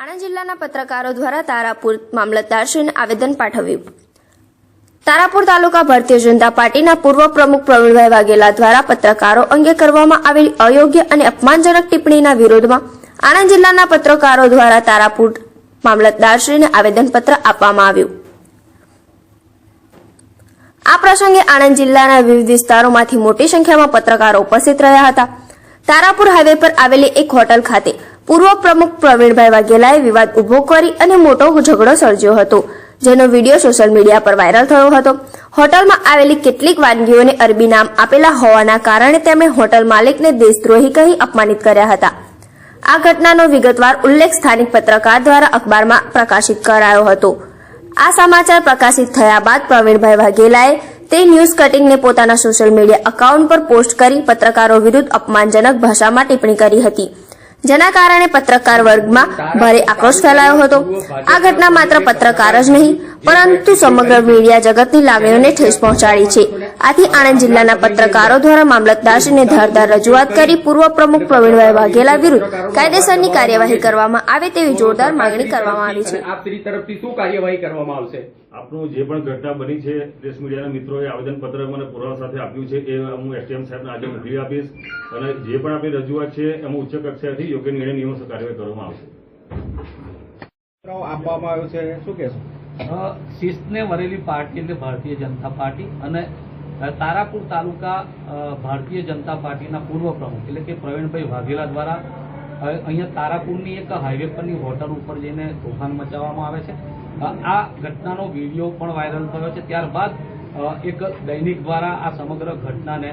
આણંદ જિલ્લાના પત્રકારો દ્વારા તારાપુર મામલતદારશ્રીને આવેદન પાઠવ્યું. તારાપુર તાલુકા ભારતીય જનતા પાર્ટીના પૂર્વ પ્રમુખ પ્રવીણભાઈ વાઘેલા દ્વારા પત્રકારો અંગે કરવામાં આવેલી અયોગ્ય અને અપમાનજનક ટિપ્પણીના વિરોધમાં આણંદ જિલ્લાના પત્રકારો દ્વારા તારાપુર મામલતદારશ્રીને આવેદનપત્ર આપવામાં આવ્યું. આ પ્રસંગે આણંદ જિલ્લાના વિવિધ વિસ્તારોમાંથી મોટી સંખ્યામાં પત્રકારો ઉપસ્થિત રહ્યા હતા. તારાપુર હાઈવે પર આવેલી એક હોટલ ખાતે પૂર્વ પ્રમુખ પ્રવીણભાઈ વાઘેલાએ વિવાદ ઉભો કરી અને મોટો ઝઘડો સર્જ્યો હતો, જેનો વિડીયો સોશિયલ મીડિયા પર વાયરલ થયો હતો. હોટલમાં આવેલી કેટલીક વાનગીઓને અરબી નામ આપેલા હોવાના કારણે તેમણે હોટલ માલિકને દેશદ્રોહી કહી અપમાનિત કર્યા હતા. આ ઘટનાનો વિગતવાર ઉલ્લેખ સ્થાનિક પત્રકાર દ્વારા અખબારમાં પ્રકાશિત કરાયો હતો. આ સમાચાર પ્રકાશિત થયા બાદ પ્રવીણભાઈ વાઘેલાએ તે ન્યૂઝ કટિંગને પોતાના સોશિયલ મીડિયા એકાઉન્ટ પર પોસ્ટ કરી પત્રકારો વિરુદ્ધ અપમાનજનક ભાષામાં ટિપ્પણી કરી હતી, જેના કારણે પત્રકાર વર્ગમાં ભારે આક્રોશ ફેલાયો હતો. આ ઘટના માત્ર પત્રકાર જ નહીં પરંતુ સમગ્ર મીડિયા જગતની લાગણીઓને ઠેસ પહોંચાડી છે. આથી આણંદ જિલ્લાના પત્રકારો દ્વારા મામલતદારશ્રીને ધારદાર રજૂઆત કરી પૂર્વ પ્રમુખ પ્રવીણભાઈ વાઘેલા વિરુદ્ધ કાયદેસરની કાર્યવાહી કરવામાં આવે તેવી જોરદાર માંગણી કરવામાં આવી છે. આપની તરફથી શું કાર્યવાહી કરવામાં આવશે? આપનું જે પણ ઘટના બની છે પ્રેસ મીડિયાના મિત્રોએ આવેદનપત્ર મને પુરાવા સાથે આપ્યું છે, એ હું એસડીએમ સાહેબને આજે મોકલી આપીશ અને જે પણ આપણી રજૂઆત છે એમાં ઉચ્ચ કક્ષાએથી યોગ્ય નિર્ણય નિયમોસર કાર્યવાહી કરવામાં આવશે. આપવામાં આવ્યો છે, શું કહેશો? શિસ્તને વરેલી પાર્ટી એટલે ભારતીય જનતા પાર્ટી અને તારાપુર તાલુકા ભારતીય જનતા પાર્ટીના પૂર્વ પ્રમુખ એટલે કે પ્રવીણભાઈ વાઘેલા દ્વારા અહીંયા તારાપુરની એક હાઈવે પરની હોટલ ઉપર જઈને તોફાન મચાવવામાં આવે છે. આ ઘટનાનો વિડીયો પણ વાયરલ થયો છે. ત્યારબાદ એક દૈનિક દ્વારા આ સમગ્ર ઘટનાને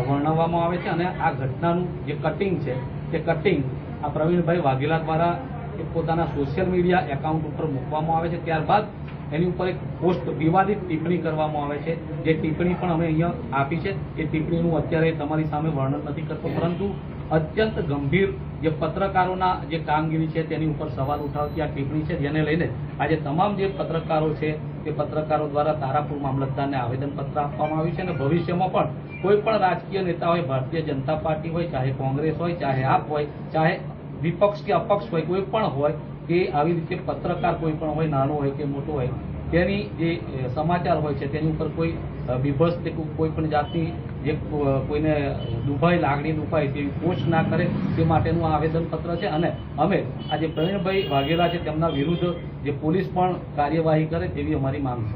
વર્ણવવામાં આવે છે અને આ ઘટનાનું જે કટિંગ છે તે કટિંગ આ પ્રવીણભાઈ વાઘેલા દ્વારા પોતાના સોશિયલ મીડિયા એકાઉન્ટ ઉપર મૂકવામાં આવે છે. ત્યારબાદ એની ઉપર એક પોસ્ટ વિવાદિત ટિપ્પણી કરવામાં આવે છે, જે ટિપ્પણી પણ અમે અહીંયા આપી છે. એ ટિપ્પણીનું અત્યારે તમારી સામે વર્ણન નથી કરતો, પરંતુ અત્યંત ગંભીર જે પત્રકારોના જે કામગીરી છે તેની ઉપર સવાલ ઉઠાવતી આ ટિપ્પણી છે, જેને લઈને આજે તમામ જે પત્રકારો છે તે પત્રકારો દ્વારા તારાપુર મામલતદારને આવેદનપત્ર આપવામાં આવ્યું છે અને ભવિષ્યમાં પણ કોઈ પણ રાજકીય નેતા હોય, ભારતીય જનતા પાર્ટી હોય, ચાહે કોંગ્રેસ હોય, ચાહે આપ હોય, ચાહે વિપક્ષ કે અપક્ષ હોય, કોઈ પણ હોય કે આવી રીતે પત્રકાર કોઈ પણ હોય, નાનો હોય કે મોટો હોય, તેની જે સમાચાર હોય છે તેની ઉપર કોઈ બીભત્સ કે કોઈ પણ જાતની જે કોઈને લાગણી દુભાય તેવી પોસ્ટ ના કરે તે માટેનું આ આવેદનપત્ર છે. અને અમે આજે પ્રવીણભાઈ વાઘેલા છે તેમના વિરુદ્ધ જે પોલીસ પણ કાર્યવાહી કરે તેવી અમારી માંગ છે.